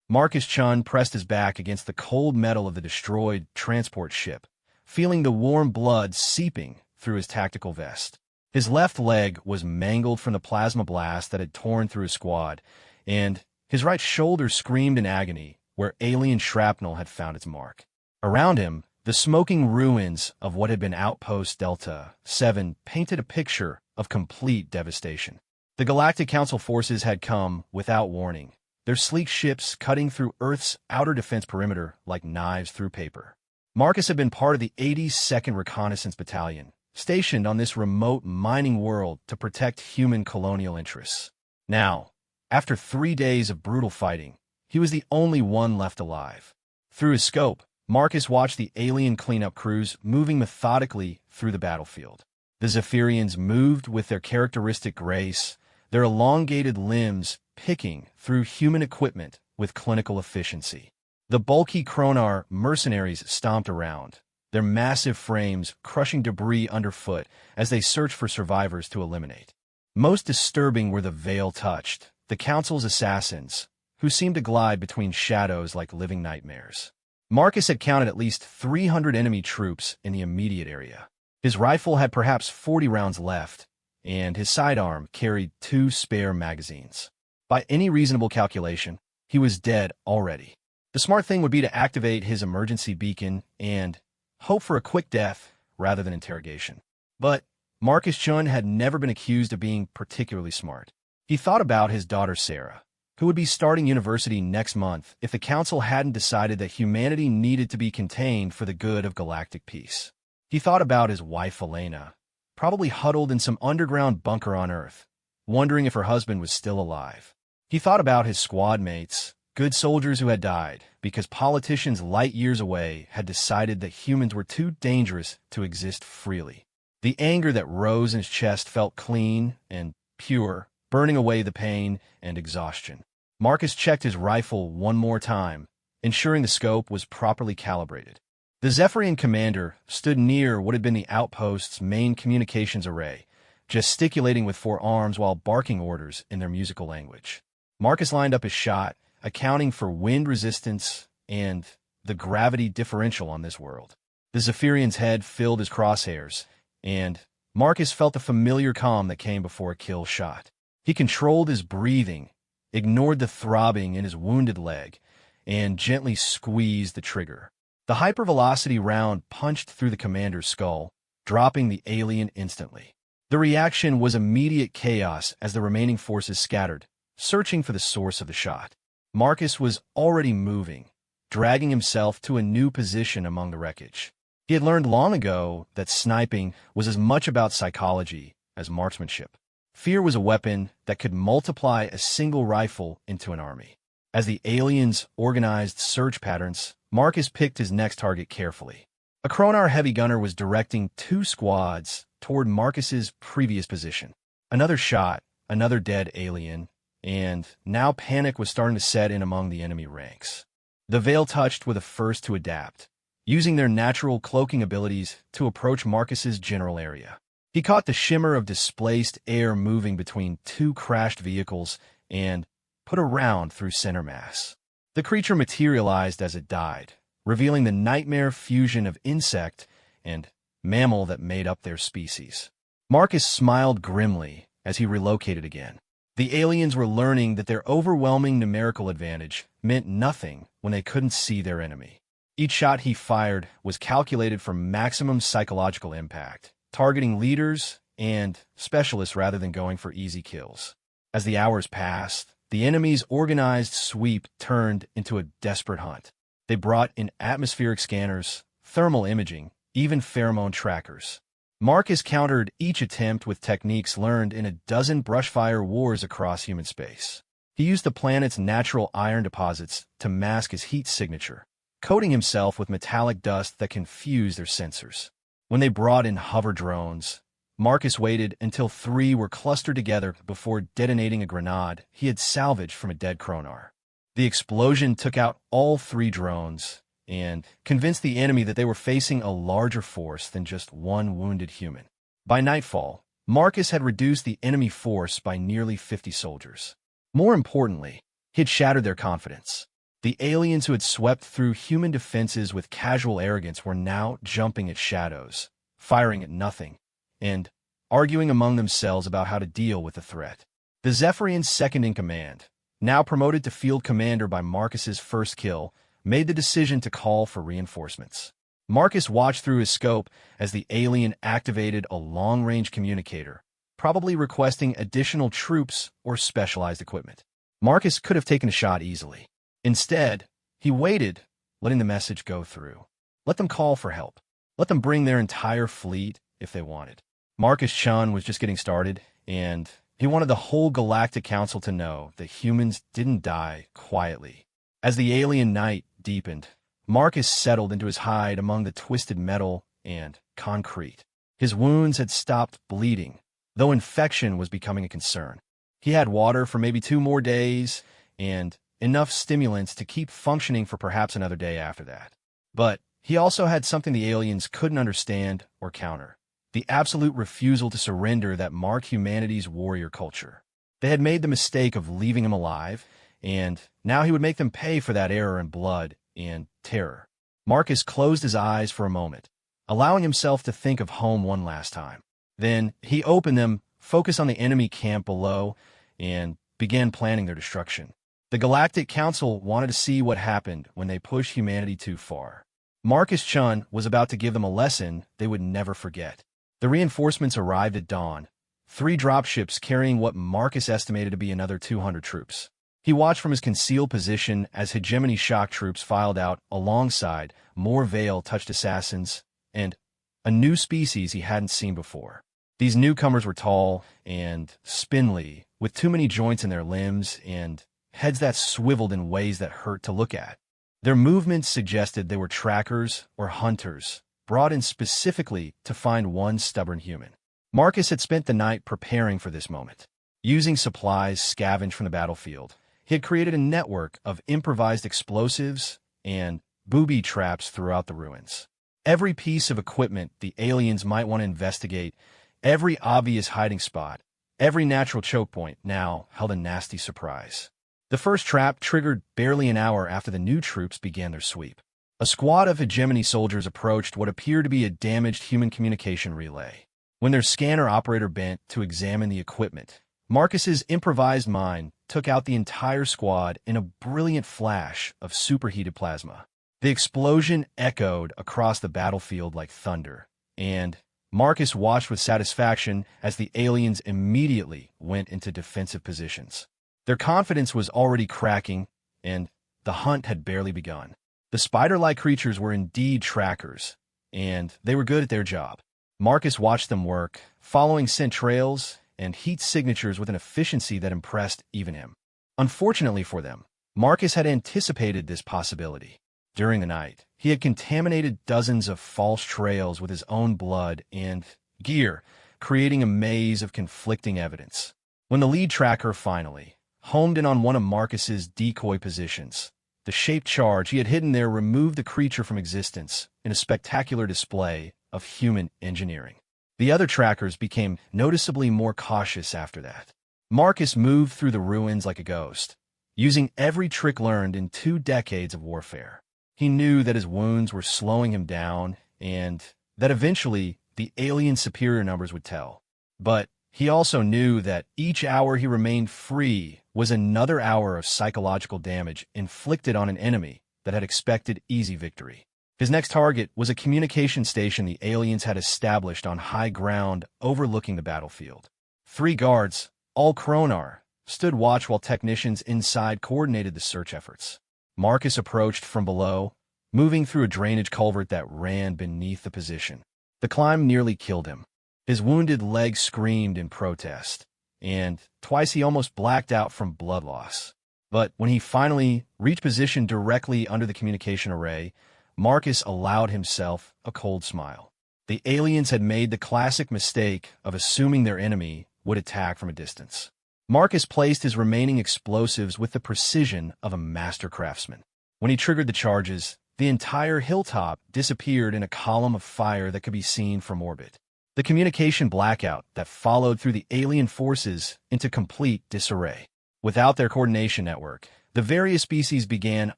Marcus Chun pressed his back against the cold metal of the destroyed transport ship, feeling the warm blood seeping through his tactical vest. His left leg was mangled from the plasma blast that had torn through his squad, and his right shoulder screamed in agony where alien shrapnel had found its mark. Around him, the smoking ruins of what had been Outpost Delta 7 painted a picture of complete devastation. The Galactic Council forces had come without warning, their sleek ships cutting through Earth's outer defense perimeter like knives through paper. Marcus had been part of the 82nd Reconnaissance Battalion, stationed on this remote mining world to protect human colonial interests. Now, after 3 days of brutal fighting, he was the only one left alive. Through his scope, Marcus watched the alien cleanup crews moving methodically through the battlefield. The Zephyrians moved with their characteristic grace, their elongated limbs picking through human equipment with clinical efficiency. The bulky Kronar mercenaries stomped around, their massive frames crushing debris underfoot as they searched for survivors to eliminate. Most disturbing were the veil-touched, the Council's assassins, who seemed to glide between shadows like living nightmares. Marcus had counted at least 300 enemy troops in the immediate area. His rifle had perhaps 40 rounds left, and his sidearm carried 2 spare magazines. By any reasonable calculation, he was dead already. The smart thing would be to activate his emergency beacon and hope for a quick death rather than interrogation. But Marcus Chun had never been accused of being particularly smart. He thought about his daughter Sarah, who would be starting university next month if the Council hadn't decided that humanity needed to be contained for the good of galactic peace. He thought about his wife Elena, probably huddled in some underground bunker on Earth, wondering if her husband was still alive. He thought about his squad mates, good soldiers who had died because politicians light years away had decided that humans were too dangerous to exist freely. The anger that rose in his chest felt clean and pure, burning away the pain and exhaustion. Marcus checked his rifle one more time, ensuring the scope was properly calibrated. The Zephyrian commander stood near what had been the outpost's main communications array, gesticulating with 4 arms while barking orders in their musical language. Marcus lined up his shot, accounting for wind resistance and the gravity differential on this world. The Zephyrian's head filled his crosshairs, and Marcus felt the familiar calm that came before a kill shot. He controlled his breathing, ignored the throbbing in his wounded leg, and gently squeezed the trigger. The hypervelocity round punched through the commander's skull, dropping the alien instantly. The reaction was immediate chaos as the remaining forces scattered, searching for the source of the shot. Marcus was already moving, dragging himself to a new position among the wreckage. He had learned long ago that sniping was as much about psychology as marksmanship. Fear was a weapon that could multiply a single rifle into an army. As the aliens organized search patterns, Marcus picked his next target carefully. A Kronar heavy gunner was directing 2 squads toward Marcus's previous position. Another shot, another dead alien, and now panic was starting to set in among the enemy ranks. The veil-touched were the first to adapt, using their natural cloaking abilities to approach Marcus's general area. He caught the shimmer of displaced air moving between 2 crashed vehicles and put a round through center mass. The creature materialized as it died, revealing the nightmare fusion of insect and mammal that made up their species. Marcus smiled grimly as he relocated again. The aliens were learning that their overwhelming numerical advantage meant nothing when they couldn't see their enemy. Each shot he fired was calculated for maximum psychological impact, targeting leaders and specialists rather than going for easy kills. As the hours passed, the enemy's organized sweep turned into a desperate hunt. They brought in atmospheric scanners, thermal imaging, even pheromone trackers. Marcus countered each attempt with techniques learned in a dozen brushfire wars across human space. He used the planet's natural iron deposits to mask his heat signature, coating himself with metallic dust that confused their sensors. When they brought in hover drones, Marcus waited until 3 were clustered together before detonating a grenade he had salvaged from a dead Kronar. The explosion took out all 3 drones and convinced the enemy that they were facing a larger force than just one wounded human. By nightfall, Marcus had reduced the enemy force by nearly 50 soldiers. More importantly, he had shattered their confidence. The aliens who had swept through human defenses with casual arrogance were now jumping at shadows, firing at nothing, and arguing among themselves about how to deal with the threat. The Zephyrian's second-in-command, now promoted to field commander by Marcus's first kill, made the decision to call for reinforcements. Marcus watched through his scope as the alien activated a long-range communicator, probably requesting additional troops or specialized equipment. Marcus could have taken a shot easily. Instead, he waited, letting the message go through. Let them call for help. Let them bring their entire fleet if they wanted. Marcus Chun was just getting started, and he wanted the whole Galactic Council to know that humans didn't die quietly. As the alien night deepened, Marcus settled into his hide among the twisted metal and concrete. His wounds had stopped bleeding, though infection was becoming a concern. He had water for maybe 2 more days and enough stimulants to keep functioning for perhaps another day after that. But he also had something the aliens couldn't understand or counter: the absolute refusal to surrender that marked humanity's warrior culture. They had made the mistake of leaving him alive, and now he would make them pay for that error in blood and terror. Marcus closed his eyes for a moment, allowing himself to think of home one last time. Then he opened them, focused on the enemy camp below, and began planning their destruction. The Galactic Council wanted to see what happened when they pushed humanity too far. Marcus Chun was about to give them a lesson they would never forget. The reinforcements arrived at dawn, 3 dropships carrying what Marcus estimated to be another 200 troops. He watched from his concealed position as hegemony shock troops filed out alongside more veil-touched assassins and a new species he hadn't seen before. These newcomers were tall and spindly, with too many joints in their limbs and heads that swiveled in ways that hurt to look at. Their movements suggested they were trackers or hunters, brought in specifically to find one stubborn human. Marcus had spent the night preparing for this moment. Using supplies scavenged from the battlefield, he had created a network of improvised explosives and booby traps throughout the ruins. Every piece of equipment the aliens might want to investigate, every obvious hiding spot, every natural choke point now held a nasty surprise. The first trap triggered barely an hour after the new troops began their sweep. A squad of hegemony soldiers approached what appeared to be a damaged human communication relay. When their scanner operator bent to examine the equipment, Marcus's improvised mind took out the entire squad in a brilliant flash of superheated plasma. The explosion echoed across the battlefield like thunder, and Marcus watched with satisfaction as the aliens immediately went into defensive positions. Their confidence was already cracking, and the hunt had barely begun. The spider-like creatures were indeed trackers, and they were good at their job. Marcus watched them work, following scent trails and heat signatures with an efficiency that impressed even him. Unfortunately for them, Marcus had anticipated this possibility. During the night, he had contaminated dozens of false trails with his own blood and gear, creating a maze of conflicting evidence. When the lead tracker finally homed in on one of Marcus's decoy positions, the shaped charge he had hidden there removed the creature from existence in a spectacular display of human engineering. The other trackers became noticeably more cautious after that. Marcus moved through the ruins like a ghost, using every trick learned in 2 decades of warfare. He knew that his wounds were slowing him down and that eventually the alien superior numbers would tell. But he also knew that each hour he remained free was another hour of psychological damage inflicted on an enemy that had expected easy victory. His next target was a communication station the aliens had established on high ground overlooking the battlefield. 3 guards, all Kronar, stood watch while technicians inside coordinated the search efforts. Marcus approached from below, moving through a drainage culvert that ran beneath the position. The climb nearly killed him. His wounded leg screamed in protest, and twice he almost blacked out from blood loss. But when he finally reached position directly under the communication array, Marcus allowed himself a cold smile. The aliens had made the classic mistake of assuming their enemy would attack from a distance. Marcus placed his remaining explosives with the precision of a master craftsman. When he triggered the charges, the entire hilltop disappeared in a column of fire that could be seen from orbit. The communication blackout that followed threw the alien forces into complete disarray. Without their coordination network, The various species began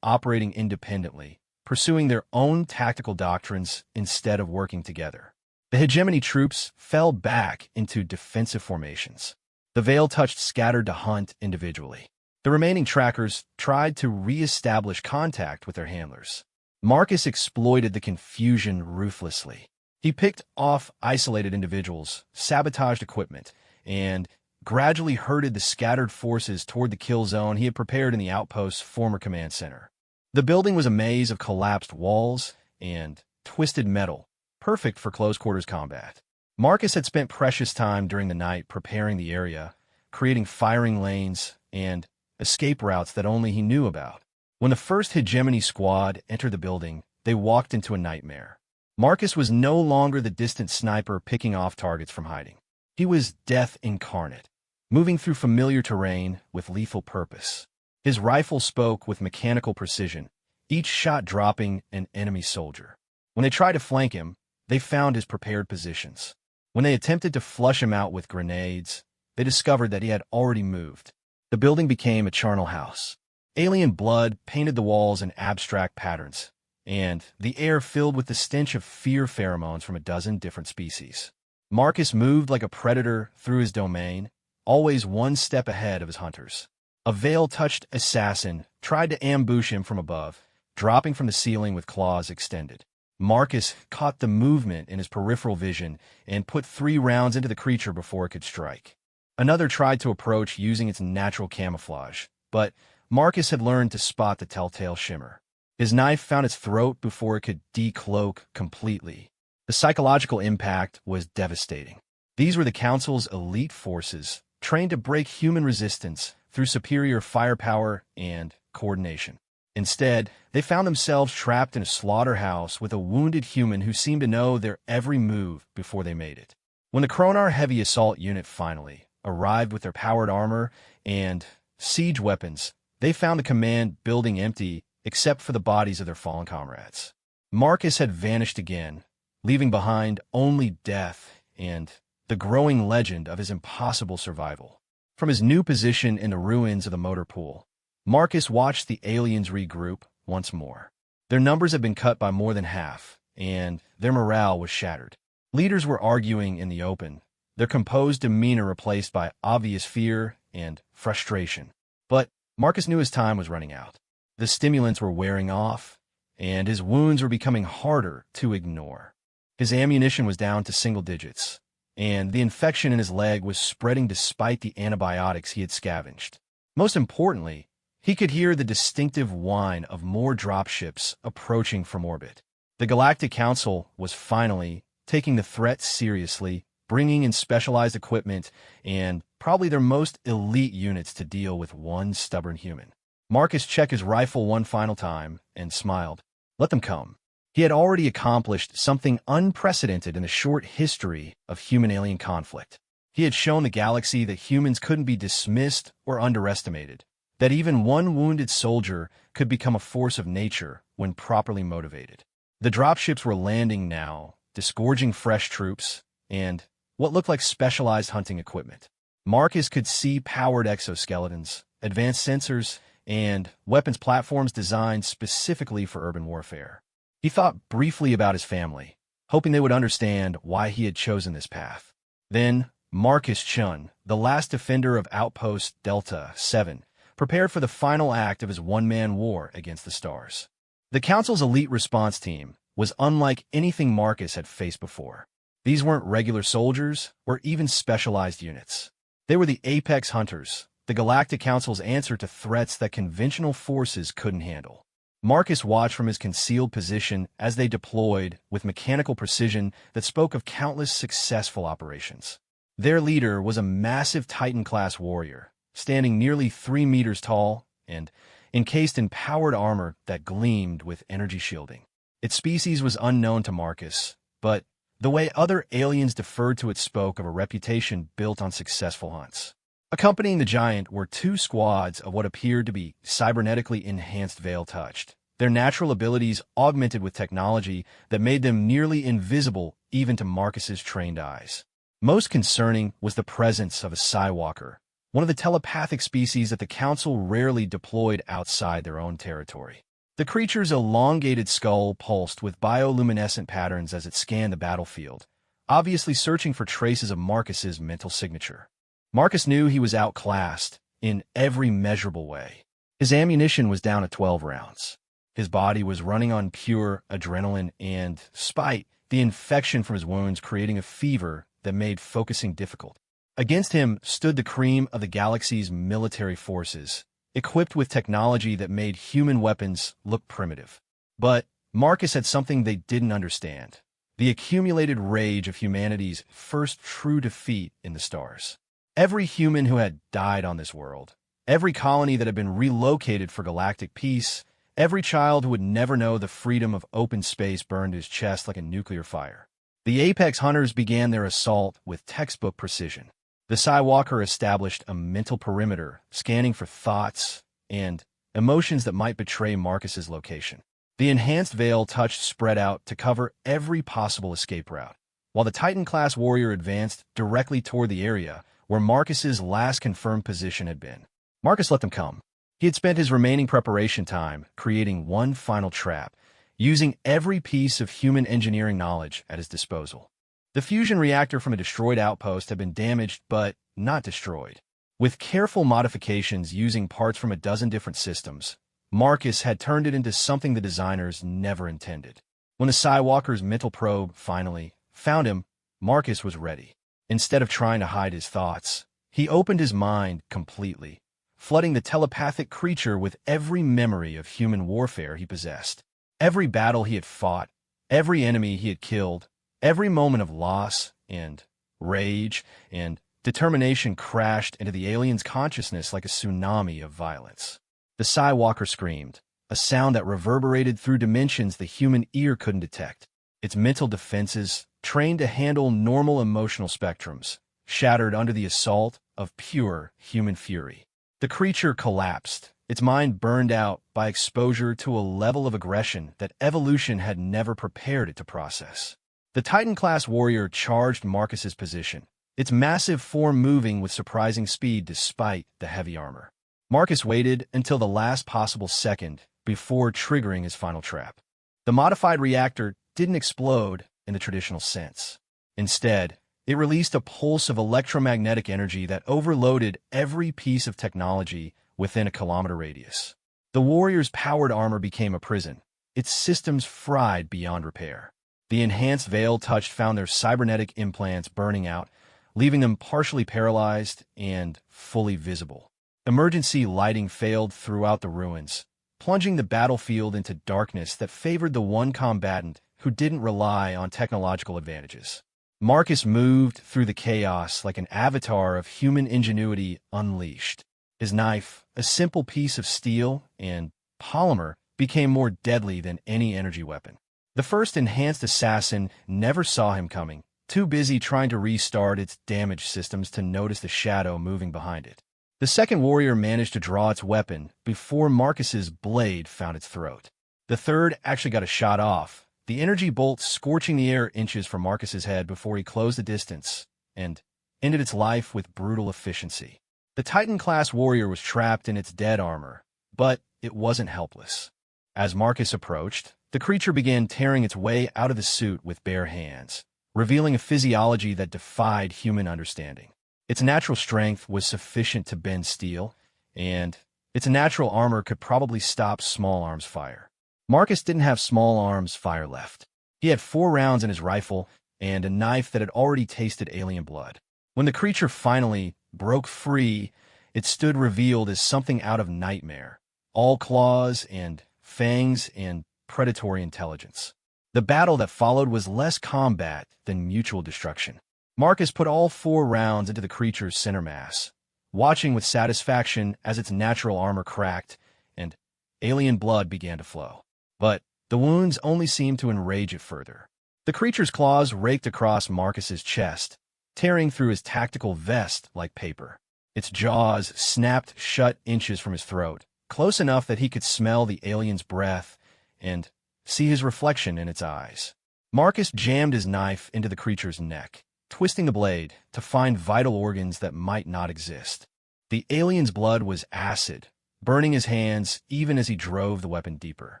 operating independently, pursuing their own tactical doctrines instead of working together. The hegemony troops fell back into defensive formations. The veil-touched scattered to hunt individually. The remaining trackers tried to re-establish contact with their handlers. Marcus exploited the confusion ruthlessly. He picked off isolated individuals, sabotaged equipment, and gradually herded the scattered forces toward the kill zone he had prepared in the outpost's former command center. The building was a maze of collapsed walls and twisted metal, perfect for close-quarters combat. Marcus had spent precious time during the night preparing the area, creating firing lanes and escape routes that only he knew about. When the first hegemony squad entered the building, they walked into a nightmare. Marcus was no longer the distant sniper picking off targets from hiding. He was death incarnate, moving through familiar terrain with lethal purpose. His rifle spoke with mechanical precision, each shot dropping an enemy soldier. When they tried to flank him, they found his prepared positions. When they attempted to flush him out with grenades, they discovered that he had already moved. The building became a charnel house. Alien blood painted the walls in abstract patterns, and the air filled with the stench of fear pheromones from a dozen different species. Marcus moved like a predator through his domain, always one step ahead of his hunters. A veil-touched assassin tried to ambush him from above, dropping from the ceiling with claws extended. Marcus caught the movement in his peripheral vision and put 3 rounds into the creature before it could strike. Another tried to approach using its natural camouflage, but Marcus had learned to spot the telltale shimmer. His knife found its throat before it could decloak completely. The psychological impact was devastating. These were the Council's elite forces, trained to break human resistance through superior firepower and coordination. Instead, they found themselves trapped in a slaughterhouse with a wounded human who seemed to know their every move before they made it. When the Kronar Heavy Assault Unit finally arrived with their powered armor and siege weapons, they found the command building empty except for the bodies of their fallen comrades. Marcus had vanished again, leaving behind only death and the growing legend of his impossible survival. From his new position in the ruins of the motor pool, Marcus watched the aliens regroup once more. Their numbers had been cut by more than half, and their morale was shattered. Leaders were arguing in the open, their composed demeanor replaced by obvious fear and frustration. But Marcus knew his time was running out. The stimulants were wearing off, and his wounds were becoming harder to ignore. His ammunition was down to single digits, and the infection in his leg was spreading despite the antibiotics he had scavenged. Most importantly, he could hear the distinctive whine of more dropships approaching from orbit. The Galactic Council was finally taking the threat seriously, bringing in specialized equipment and probably their most elite units to deal with one stubborn human. Marcus checked his rifle one final time and smiled. Let them come. He had already accomplished something unprecedented in the short history of human-alien conflict. He had shown the galaxy that humans couldn't be dismissed or underestimated, that even one wounded soldier could become a force of nature when properly motivated. The dropships were landing now, disgorging fresh troops and what looked like specialized hunting equipment. Marcus could see powered exoskeletons, advanced sensors, and weapons platforms designed specifically for urban warfare. He thought briefly about his family, hoping they would understand why he had chosen this path. Then, Marcus Chun, the last defender of Outpost Delta 7, prepared for the final act of his one-man war against the stars. The Council's elite response team was unlike anything Marcus had faced before. These weren't regular soldiers or even specialized units. They were the apex hunters, the Galactic Council's answer to threats that conventional forces couldn't handle. Marcus watched from his concealed position as they deployed with mechanical precision that spoke of countless successful operations. Their leader was a massive Titan-class warrior, standing nearly 3 meters tall and encased in powered armor that gleamed with energy shielding. Its species was unknown to Marcus, but the way other aliens deferred to it spoke of a reputation built on successful hunts. Accompanying the giant were 2 squads of what appeared to be cybernetically enhanced veil-touched, their natural abilities augmented with technology that made them nearly invisible even to Marcus's trained eyes. Most concerning was the presence of a Skywalker, one of the telepathic species that the Council rarely deployed outside their own territory. The creature's elongated skull pulsed with bioluminescent patterns as it scanned the battlefield, obviously searching for traces of Marcus's mental signature. Marcus knew he was outclassed in every measurable way. His ammunition was down to 12 rounds. His body was running on pure adrenaline and, despite the infection from his wounds creating a fever that made focusing difficult. Against him stood the cream of the galaxy's military forces, equipped with technology that made human weapons look primitive. But Marcus had something they didn't understand: the accumulated rage of humanity's first true defeat in the stars. Every human who had died on this world, every colony that had been relocated for galactic peace, every child who would never know the freedom of open space burned his chest like a nuclear fire. The Apex Hunters began their assault with textbook precision. The Skywalker established a mental perimeter, scanning for thoughts and emotions that might betray Marcus's location. The enhanced veil touch spread out to cover every possible escape route, while the Titan-class warrior advanced directly toward the area where Marcus's last confirmed position had been. Marcus let them come. He had spent his remaining preparation time creating one final trap, using every piece of human engineering knowledge at his disposal. The fusion reactor from a destroyed outpost had been damaged, but not destroyed. With careful modifications using parts from a dozen different systems, Marcus had turned it into something the designers never intended. When the Skywalker's mental probe finally found him, Marcus was ready. Instead of trying to hide his thoughts, he opened his mind completely, flooding the telepathic creature with every memory of human warfare he possessed. Every battle he had fought, every enemy he had killed, every moment of loss and rage and determination crashed into the alien's consciousness like a tsunami of violence. The Skywalker screamed, a sound that reverberated through dimensions the human ear couldn't detect. Its mental defenses, trained to handle normal emotional spectrums, shattered under the assault of pure human fury. The creature collapsed, its mind burned out by exposure to a level of aggression that evolution had never prepared it to process. The Titan-class warrior charged Marcus's position, its massive form moving with surprising speed despite the heavy armor. Marcus waited until the last possible second before triggering his final trap. The modified reactor didn't explode in the traditional sense. Instead, it released a pulse of electromagnetic energy that overloaded every piece of technology within a kilometer radius. The warrior's powered armor became a prison, its systems fried beyond repair. The enhanced veil touch found their cybernetic implants burning out, leaving them partially paralyzed and fully visible. Emergency lighting failed throughout the ruins, plunging the battlefield into darkness that favored the one combatant who didn't rely on technological advantages. Marcus moved through the chaos like an avatar of human ingenuity unleashed. His knife, a simple piece of steel and polymer, became more deadly than any energy weapon. The first enhanced assassin never saw him coming, too busy trying to restart its damaged systems to notice the shadow moving behind it. The second warrior managed to draw its weapon before Marcus's blade found its throat. The third actually got a shot off, the energy bolt scorching the air inches from Marcus's head before he closed the distance and ended its life with brutal efficiency. The Titan-class warrior was trapped in its dead armor, but it wasn't helpless. As Marcus approached, the creature began tearing its way out of the suit with bare hands, revealing a physiology that defied human understanding. Its natural strength was sufficient to bend steel, and its natural armor could probably stop small arms fire. Marcus didn't have small arms fire left. He had 4 rounds in his rifle and a knife that had already tasted alien blood. When the creature finally broke free, it stood revealed as something out of nightmare, all claws and fangs and predatory intelligence. The battle that followed was less combat than mutual destruction. Marcus put all 4 rounds into the creature's center mass, watching with satisfaction as its natural armor cracked and alien blood began to flow. But the wounds only seemed to enrage it further. The creature's claws raked across Marcus's chest, tearing through his tactical vest like paper. Its jaws snapped shut inches from his throat, close enough that he could smell the alien's breath and see his reflection in its eyes. Marcus jammed his knife into the creature's neck, twisting the blade to find vital organs that might not exist. The alien's blood was acid, burning his hands even as he drove the weapon deeper.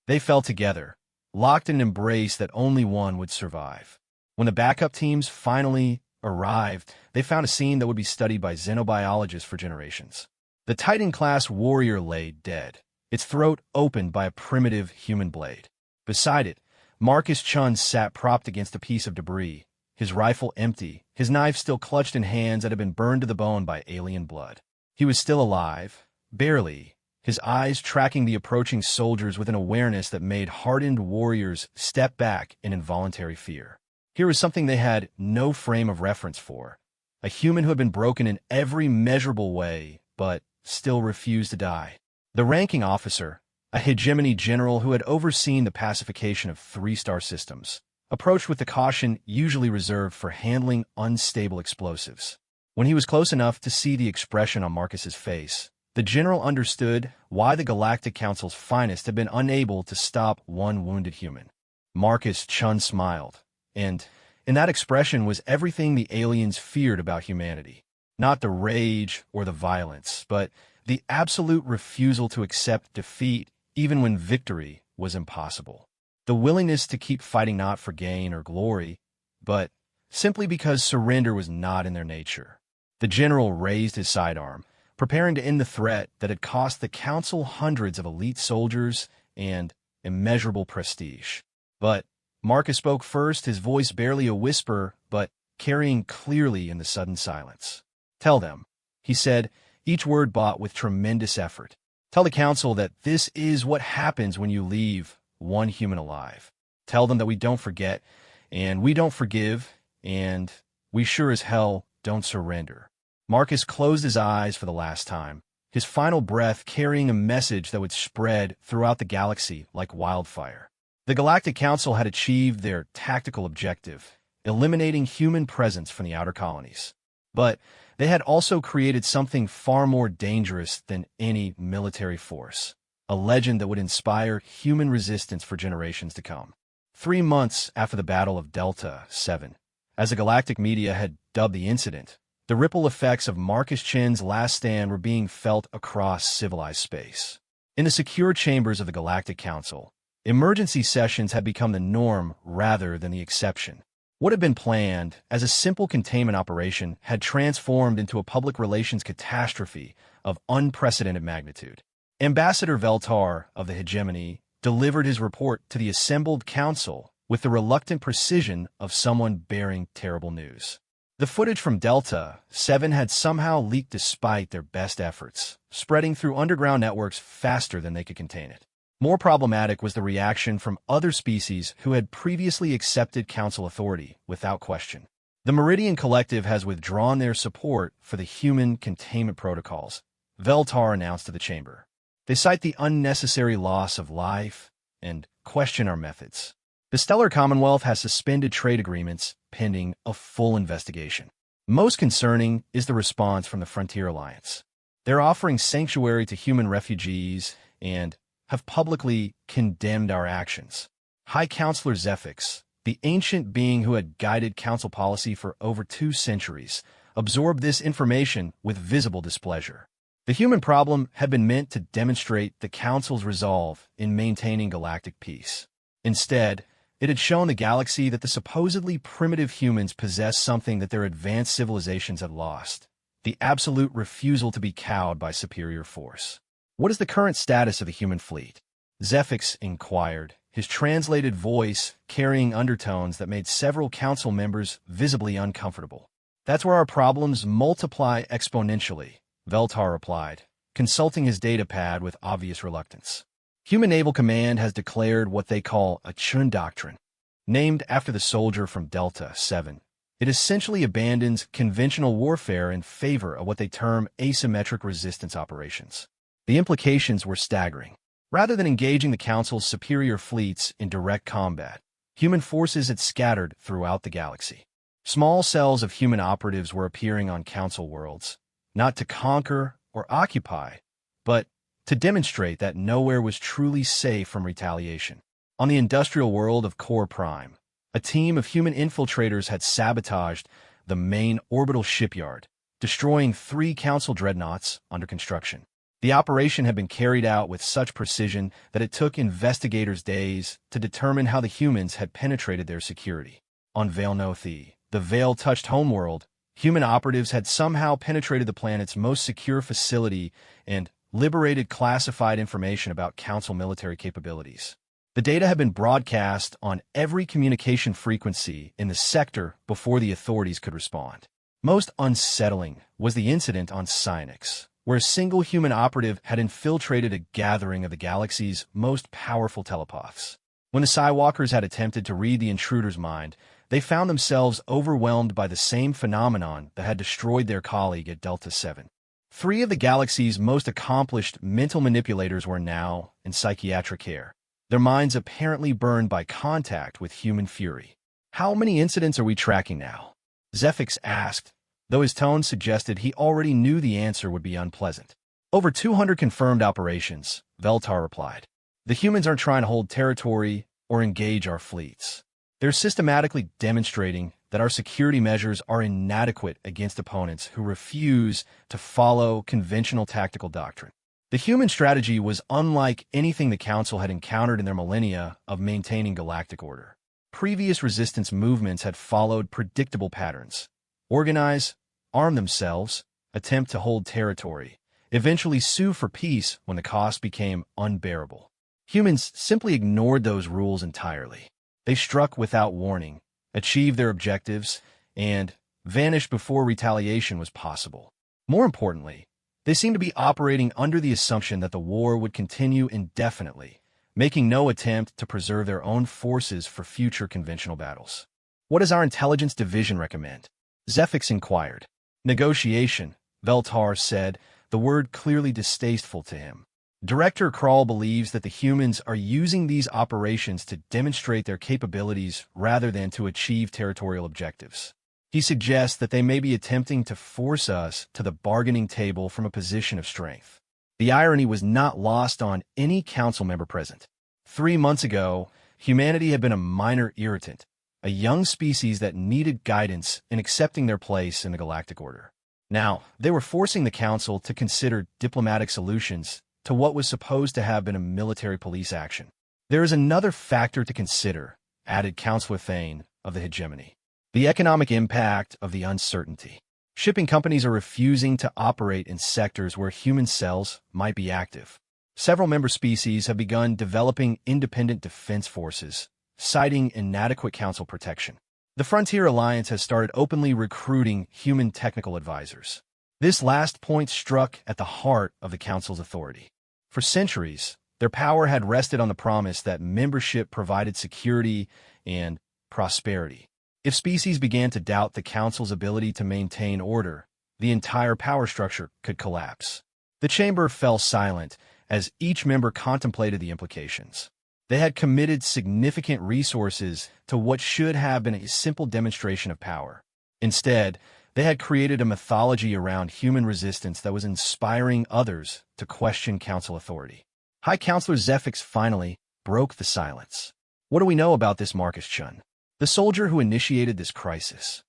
They fell together, locked in an embrace that only one would survive. When the backup teams finally arrived, they found a scene that would be studied by xenobiologists for generations. The Titan-class warrior lay dead, its throat opened by a primitive human blade. Beside it, Marcus Chun sat propped against a piece of debris, his rifle empty, his knife still clutched in hands that had been burned to the bone by alien blood. He was still alive, barely, his eyes tracking the approaching soldiers with an awareness that made hardened warriors step back in involuntary fear. Here was something they had no frame of reference for, a human who had been broken in every measurable way, but still refused to die. The ranking officer, a hegemony general who had overseen the pacification of 3-star systems, approached with the caution usually reserved for handling unstable explosives. When he was close enough to see the expression on Marcus's face, the general understood why the Galactic Council's finest had been unable to stop one wounded human. Marcus Chun smiled, and in that expression was everything the aliens feared about humanity. Not the rage or the violence, but the absolute refusal to accept defeat even when victory was impossible. The willingness to keep fighting not for gain or glory, but simply because surrender was not in their nature. The general raised his sidearm, preparing to end the threat that had cost the Council hundreds of elite soldiers and immeasurable prestige. But Marcus spoke first, his voice barely a whisper, but carrying clearly in the sudden silence. "Tell them," he said, each word bought with tremendous effort. "Tell the Council that this is what happens when you leave one human alive. Tell them that we don't forget, and we don't forgive, and we sure as hell don't surrender." Marcus closed his eyes for the last time, his final breath carrying a message that would spread throughout the galaxy like wildfire. The Galactic Council had achieved their tactical objective, eliminating human presence from the outer colonies. But they had also created something far more dangerous than any military force, a legend that would inspire human resistance for generations to come. 3 months after the Battle of Delta 7, as the galactic media had dubbed the incident, the ripple effects of Marcus Chun's last stand were being felt across civilized space. In the secure chambers of the Galactic Council, emergency sessions had become the norm rather than the exception. What had been planned as a simple containment operation had transformed into a public relations catastrophe of unprecedented magnitude. Ambassador Veltar of the Hegemony delivered his report to the assembled council with the reluctant precision of someone bearing terrible news. The footage from Delta 7 had somehow leaked despite their best efforts, spreading through underground networks faster than they could contain it. More problematic was the reaction from other species who had previously accepted council authority without question. The Meridian Collective has withdrawn their support for the human containment protocols, Veltar announced to the chamber. They cite the unnecessary loss of life and question our methods. The Stellar Commonwealth has suspended trade agreements pending a full investigation. Most concerning is the response from the Frontier Alliance. They're offering sanctuary to human refugees and have publicly condemned our actions. High Counselor Zephix, the ancient being who had guided council policy for over 2 centuries, absorbed this information with visible displeasure. The human problem had been meant to demonstrate the council's resolve in maintaining galactic peace. Instead, it had shown the galaxy that the supposedly primitive humans possessed something that their advanced civilizations had lost: the absolute refusal to be cowed by superior force. "What is the current status of the human fleet?" Zephix inquired, his translated voice carrying undertones that made several council members visibly uncomfortable. "That's where our problems multiply exponentially," Veltar replied, consulting his datapad with obvious reluctance. Human Naval Command has declared what they call a Chun Doctrine, named after the soldier from Delta 7. It essentially abandons conventional warfare in favor of what they term asymmetric resistance operations. The implications were staggering. Rather than engaging the Council's superior fleets in direct combat, human forces had scattered throughout the galaxy. Small cells of human operatives were appearing on Council worlds, not to conquer or occupy, but to demonstrate that nowhere was truly safe from retaliation. On the industrial world of Core Prime, a team of human infiltrators had sabotaged the main orbital shipyard, destroying 3 Council dreadnoughts under construction. The operation had been carried out with such precision that it took investigators days to determine how the humans had penetrated their security. On Vale Nothi, the Vale-touched homeworld, human operatives had somehow penetrated the planet's most secure facility and liberated classified information about Council military capabilities. The data had been broadcast on every communication frequency in the sector before the authorities could respond. Most unsettling was the incident on Cynix, where a single human operative had infiltrated a gathering of the galaxy's most powerful telepaths. When the Skywalkers had attempted to read the intruder's mind, they found themselves overwhelmed by the same phenomenon that had destroyed their colleague at Delta 7. 3 of the galaxy's most accomplished mental manipulators were now in psychiatric care, their minds apparently burned by contact with human fury. "How many incidents are we tracking now?" Zefix asked, though his tone suggested he already knew the answer would be unpleasant. "Over 200 confirmed operations," Veltar replied. "The humans aren't trying to hold territory or engage our fleets. They're systematically demonstrating that our security measures are inadequate against opponents who refuse to follow conventional tactical doctrine." The human strategy was unlike anything the Council had encountered in their millennia of maintaining galactic order. Previous resistance movements had followed predictable patterns: organize, arm themselves, attempt to hold territory, eventually sue for peace when the cost became unbearable. Humans simply ignored those rules entirely. They struck without warning, achieved their objectives, and vanished before retaliation was possible. More importantly, they seemed to be operating under the assumption that the war would continue indefinitely, making no attempt to preserve their own forces for future conventional battles. "What does our intelligence division recommend?" Zefix inquired. "Negotiation," Veltar said, the word clearly distasteful to him. "Director Krall believes that the humans are using these operations to demonstrate their capabilities rather than to achieve territorial objectives. He suggests that they may be attempting to force us to the bargaining table from a position of strength." The irony was not lost on any Council member present. 3 months ago, humanity had been a minor irritant, a young species that needed guidance in accepting their place in the galactic order. Now, they were forcing the Council to consider diplomatic solutions to what was supposed to have been a military police action. "There is another factor to consider," added Councillor Thane of the hegemony. "The economic impact of the uncertainty. Shipping companies are refusing to operate in sectors where human cells might be active. Several member species have begun developing independent defense forces, citing inadequate Council protection. The Frontier Alliance has started openly recruiting human technical advisors." This last point struck at the heart of the Council's authority. For centuries, their power had rested on the promise that membership provided security and prosperity. If species began to doubt the Council's ability to maintain order, the entire power structure could collapse. The chamber fell silent as each member contemplated the implications. They had committed significant resources to what should have been a simple demonstration of power. Instead, they had created a mythology around human resistance that was inspiring others to question Council authority. High Councillor Zefix finally broke the silence. "What do we know about this Marcus Chun, the soldier who initiated this crisis?"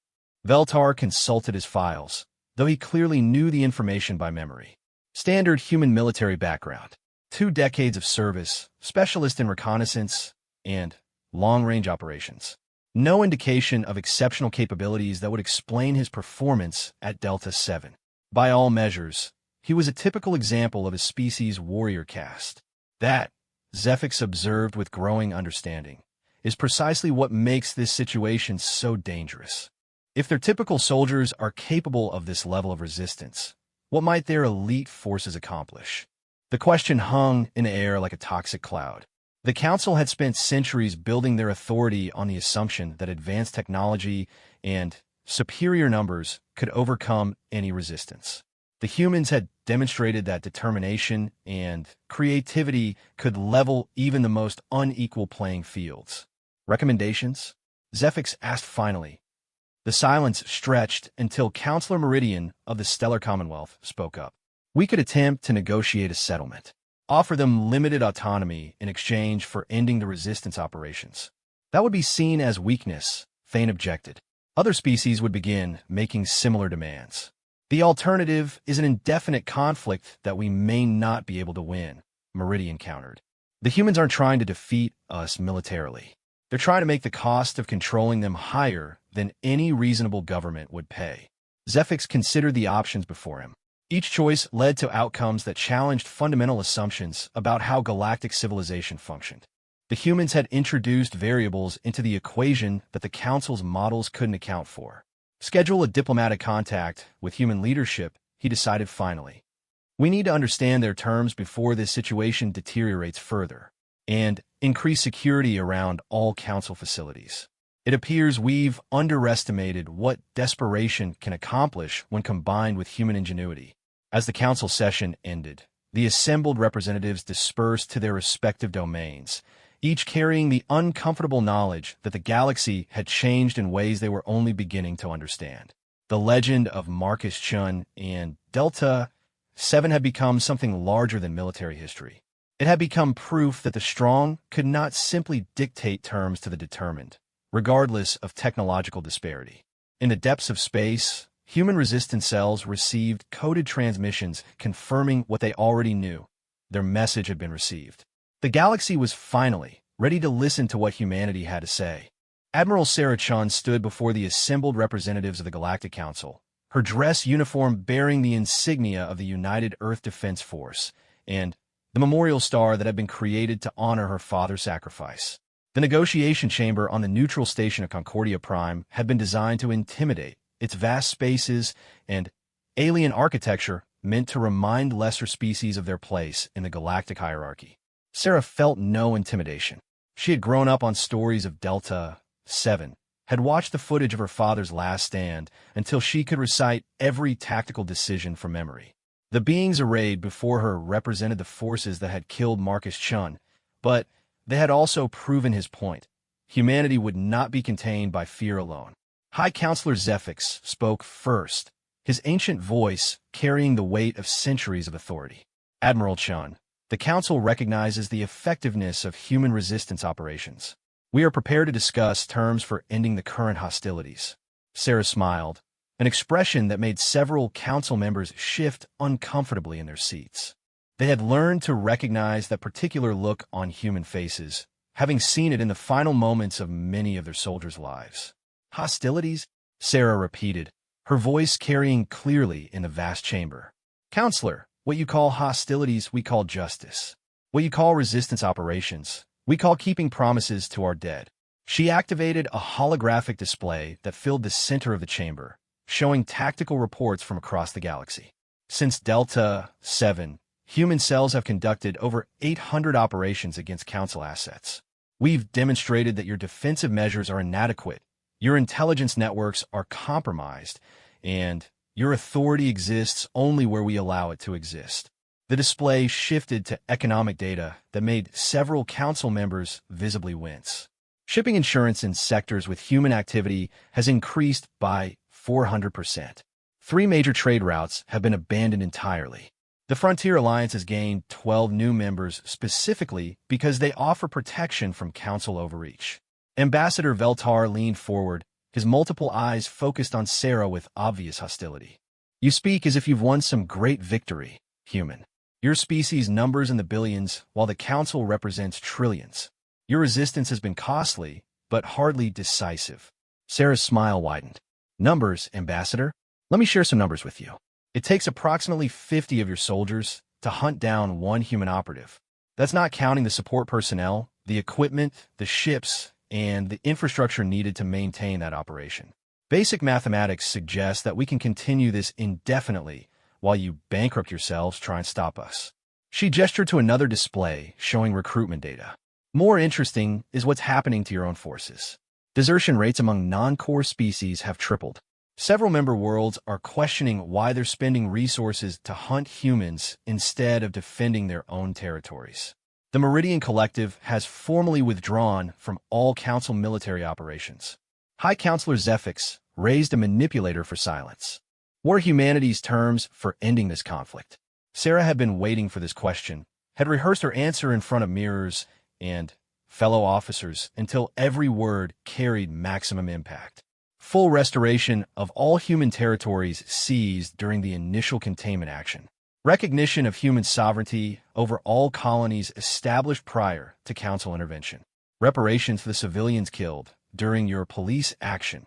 Veltar consulted his files, though he clearly knew the information by memory. "Standard human military background. 2 decades of service, specialist in reconnaissance, and long-range operations. No indication of exceptional capabilities that would explain his performance at Delta 7. By all measures, he was a typical example of a species warrior caste. That," Zefix observed with growing understanding, "is precisely what makes this situation so dangerous. If their typical soldiers are capable of this level of resistance, what might their elite forces accomplish?" The question hung in the air like a toxic cloud. The Council had spent centuries building their authority on the assumption that advanced technology and superior numbers could overcome any resistance. The humans had demonstrated that determination and creativity could level even the most unequal playing fields. "Recommendations?" Zefix asked finally. The silence stretched until Councillor Meridian of the Stellar Commonwealth spoke up. "We could attempt to negotiate a settlement. Offer them limited autonomy in exchange for ending the resistance operations." "That would be seen as weakness," Thane objected. "Other species would begin making similar demands." The alternative is an indefinite conflict that we may not be able to win, Meridian countered. The humans aren't trying to defeat us militarily. They're trying to make the cost of controlling them higher than any reasonable government would pay. Zephix considered the options before him. Each choice led to outcomes that challenged fundamental assumptions about how galactic civilization functioned. The humans had introduced variables into the equation that the Council's models couldn't account for. Schedule a diplomatic contact with human leadership, he decided finally. We need to understand their terms before this situation deteriorates further, and increase security around all Council facilities. It appears we've underestimated what desperation can accomplish when combined with human ingenuity. As the Council session ended, the assembled representatives dispersed to their respective domains, each carrying the uncomfortable knowledge that the galaxy had changed in ways they were only beginning to understand. The legend of Marcus Chun and Delta 7 had become something larger than military history. It had become proof that the strong could not simply dictate terms to the determined, regardless of technological disparity. In the depths of space, human resistance cells received coded transmissions confirming what they already knew. Their message had been received. The galaxy was finally ready to listen to what humanity had to say. Admiral Sarah Chun stood before the assembled representatives of the Galactic Council, her dress uniform bearing the insignia of the United Earth Defense Force and the memorial star that had been created to honor her father's sacrifice. The negotiation chamber on the neutral station of Concordia Prime had been designed to intimidate, its vast spaces and alien architecture meant to remind lesser species of their place in the galactic hierarchy. Sarah felt no intimidation. She had grown up on stories of Delta 7, had watched the footage of her father's last stand until she could recite every tactical decision from memory. The beings arrayed before her represented the forces that had killed Marcus Chun, but they had also proven his point. Humanity would not be contained by fear alone. High Counselor Zephix spoke first, his ancient voice carrying the weight of centuries of authority. Admiral Chun, the Council recognizes the effectiveness of human resistance operations. We are prepared to discuss terms for ending the current hostilities. Sarah smiled, an expression that made several Council members shift uncomfortably in their seats. They had learned to recognize that particular look on human faces, having seen it in the final moments of many of their soldiers' lives. Hostilities? Sarah repeated, her voice carrying clearly in the vast chamber. Counselor, what you call hostilities, we call justice. What you call resistance operations, we call keeping promises to our dead. She activated a holographic display that filled the center of the chamber, showing tactical reports from across the galaxy. Since Delta 7, human cells have conducted over 800 operations against Council assets. We've demonstrated that your defensive measures are inadequate, your intelligence networks are compromised, and your authority exists only where we allow it to exist. The display shifted to economic data that made several Council members visibly wince. Shipping insurance in sectors with human activity has increased by 400%. 3 major trade routes have been abandoned entirely. The Frontier Alliance has gained 12 new members specifically because they offer protection from Council overreach. Ambassador Veltar leaned forward, his multiple eyes focused on Sarah with obvious hostility. You speak as if you've won some great victory, human. Your species numbers in the billions, while the Council represents trillions. Your resistance has been costly, but hardly decisive. Sarah's smile widened. Numbers, Ambassador? Let me share some numbers with you. It takes approximately 50 of your soldiers to hunt down one human operative. That's not counting the support personnel, the equipment, the ships, and the infrastructure needed to maintain that operation. Basic mathematics suggests that we can continue this indefinitely while you bankrupt yourselves trying to stop us. She gestured to another display showing recruitment data. More interesting is what's happening to your own forces. Desertion rates among non-core species have tripled. Several member worlds are questioning why they're spending resources to hunt humans instead of defending their own territories. The Meridian Collective has formally withdrawn from all Council military operations. High Counselor Zephix raised a manipulator for silence. What are humanity's terms for ending this conflict? Sarah had been waiting for this question, had rehearsed her answer in front of mirrors and fellow officers until every word carried maximum impact. full restoration of all human territories seized during the initial containment action, recognition of human sovereignty over all colonies established prior to Council intervention, reparations for the civilians killed during your police action,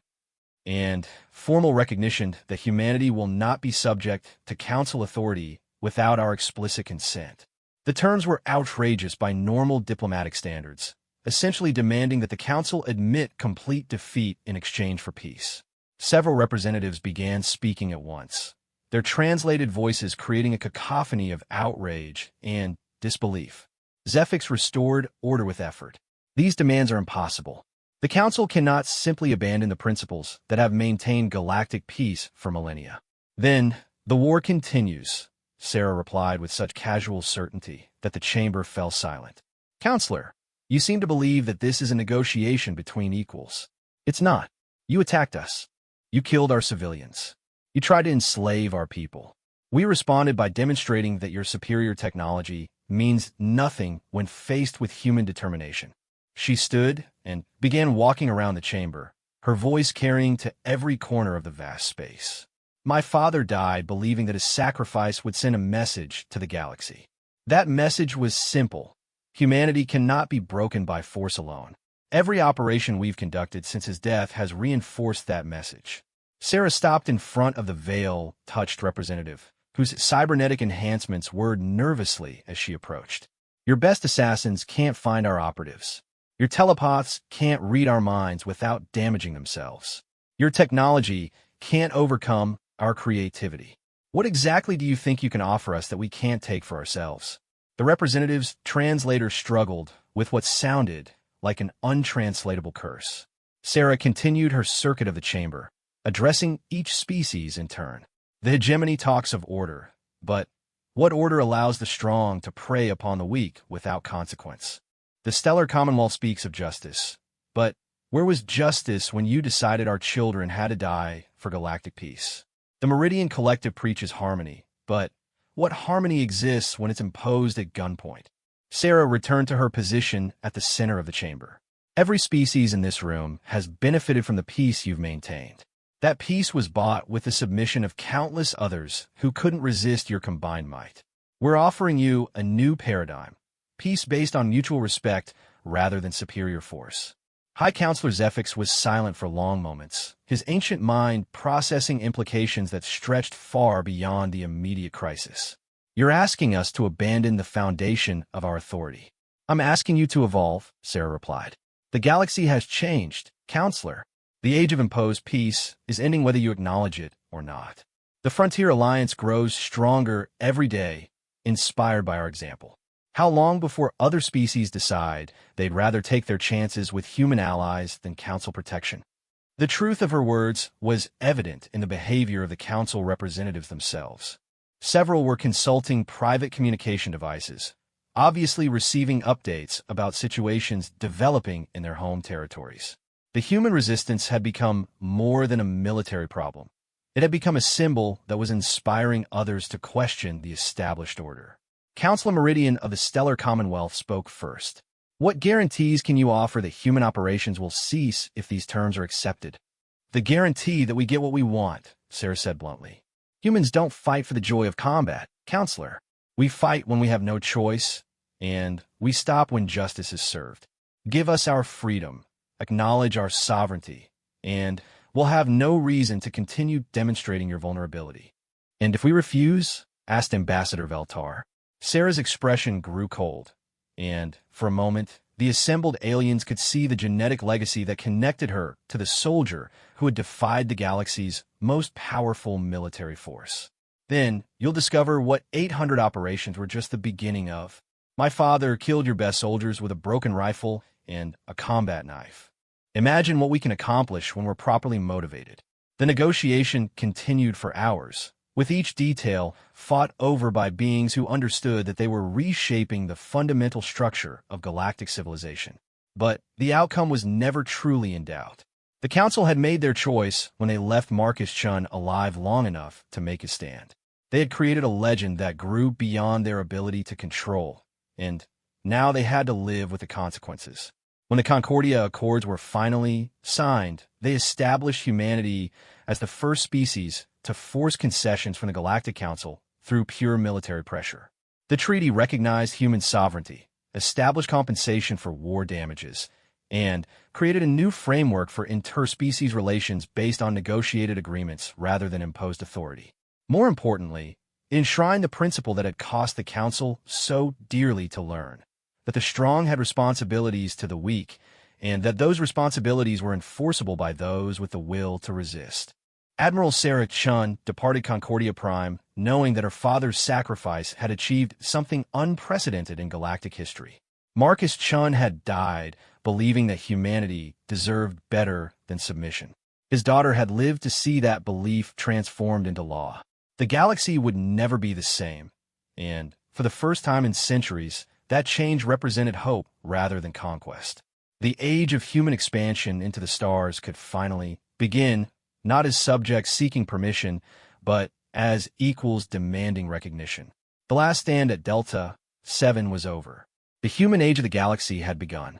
and formal recognition that humanity will not be subject to Council authority without our explicit consent. The terms were outrageous by normal diplomatic standards, essentially demanding that the Council admit complete defeat in exchange for peace. Several representatives began speaking at once, their translated voices creating a cacophony of outrage and disbelief. Zephyx restored order with effort. These demands are impossible. The Council cannot simply abandon the principles that have maintained galactic peace for millennia. Then, the war continues, Sarah replied with such casual certainty that the chamber fell silent. Counselor, you seem to believe that this is a negotiation between equals. It's not. You attacked us. You killed our civilians. You tried to enslave our people. We responded by demonstrating that your superior technology means nothing when faced with human determination. She stood and began walking around the chamber, her voice carrying to every corner of the vast space. My father died believing that his sacrifice would send a message to the galaxy. That message was simple. Humanity cannot be broken by force alone. Every operation we've conducted since his death has reinforced that message. Sarah stopped in front of the veil-touched representative, whose cybernetic enhancements whirred nervously as she approached. Your best assassins can't find our operatives. Your telepaths can't read our minds without damaging themselves. Your technology can't overcome our creativity. What exactly do you think you can offer us that we can't take for ourselves? The representative's translator struggled with what sounded like an untranslatable curse. Sarah continued her circuit of the chamber, addressing each species in turn. The hegemony talks of order, but what order allows the strong to prey upon the weak without consequence? The Stellar Commonwealth speaks of justice, but where was justice when you decided our children had to die for galactic peace? The Meridian Collective preaches harmony, but what harmony exists when it's imposed at gunpoint? Sarah returned to her position at the center of the chamber. Every species in this room has benefited from the peace you've maintained. That peace was bought with the submission of countless others who couldn't resist your combined might. We're offering you a new paradigm, peace based on mutual respect rather than superior force. High Counselor Zephyx was silent for long moments, his ancient mind processing implications that stretched far beyond the immediate crisis. You're asking us to abandon the foundation of our authority. I'm asking you to evolve, Sarah replied. The galaxy has changed, Counselor. The age of imposed peace is ending whether you acknowledge it or not. The Frontier Alliance grows stronger every day, inspired by our example. How long before other species decide they'd rather take their chances with human allies than Council protection? The truth of her words was evident in the behavior of the Council representatives themselves. Several were consulting private communication devices, obviously receiving updates about situations developing in their home territories. The human resistance had become more than a military problem. It had become a symbol that was inspiring others to question the established order. Counselor Meridian of the Stellar Commonwealth spoke first. What guarantees can you offer that human operations will cease if these terms are accepted? The guarantee that we get what we want, Sarah said bluntly. Humans don't fight for the joy of combat, Counselor. We fight when we have no choice, and we stop when justice is served. Give us our freedom. Acknowledge our sovereignty, and we'll have no reason to continue demonstrating your vulnerability. And if we refuse? Asked Ambassador Veltar. Sarah's expression grew cold, and, for a moment, the assembled aliens could see the genetic legacy that connected her to the soldier who had defied the galaxy's most powerful military force. Then, you'll discover what 800 operations were just the beginning of. My father killed your best soldiers with a broken rifle and a combat knife. Imagine what we can accomplish when we're properly motivated. The negotiation continued for hours, with each detail fought over by beings who understood that they were reshaping the fundamental structure of galactic civilization. But the outcome was never truly in doubt. The Council had made their choice when they left Marcus Chun alive long enough to make his stand. They had created a legend that grew beyond their ability to control, and now they had to live with the consequences. When the Concordia Accords were finally signed, they established humanity as the first species to force concessions from the Galactic Council through pure military pressure. The treaty recognized human sovereignty, established compensation for war damages, and created a new framework for interspecies relations based on negotiated agreements rather than imposed authority. More importantly, it enshrined the principle that had cost the Council so dearly to learn, that the strong had responsibilities to the weak, and that those responsibilities were enforceable by those with the will to resist. Admiral Sarah Chun departed Concordia Prime, knowing that her father's sacrifice had achieved something unprecedented in galactic history. Marcus Chun had died, believing that humanity deserved better than submission. His daughter had lived to see that belief transformed into law. The galaxy would never be the same, and, for the first time in centuries, that change represented hope rather than conquest. The age of human expansion into the stars could finally begin, not as subjects seeking permission, but as equals demanding recognition. The last stand at Delta 7 was over. The human age of the galaxy had begun.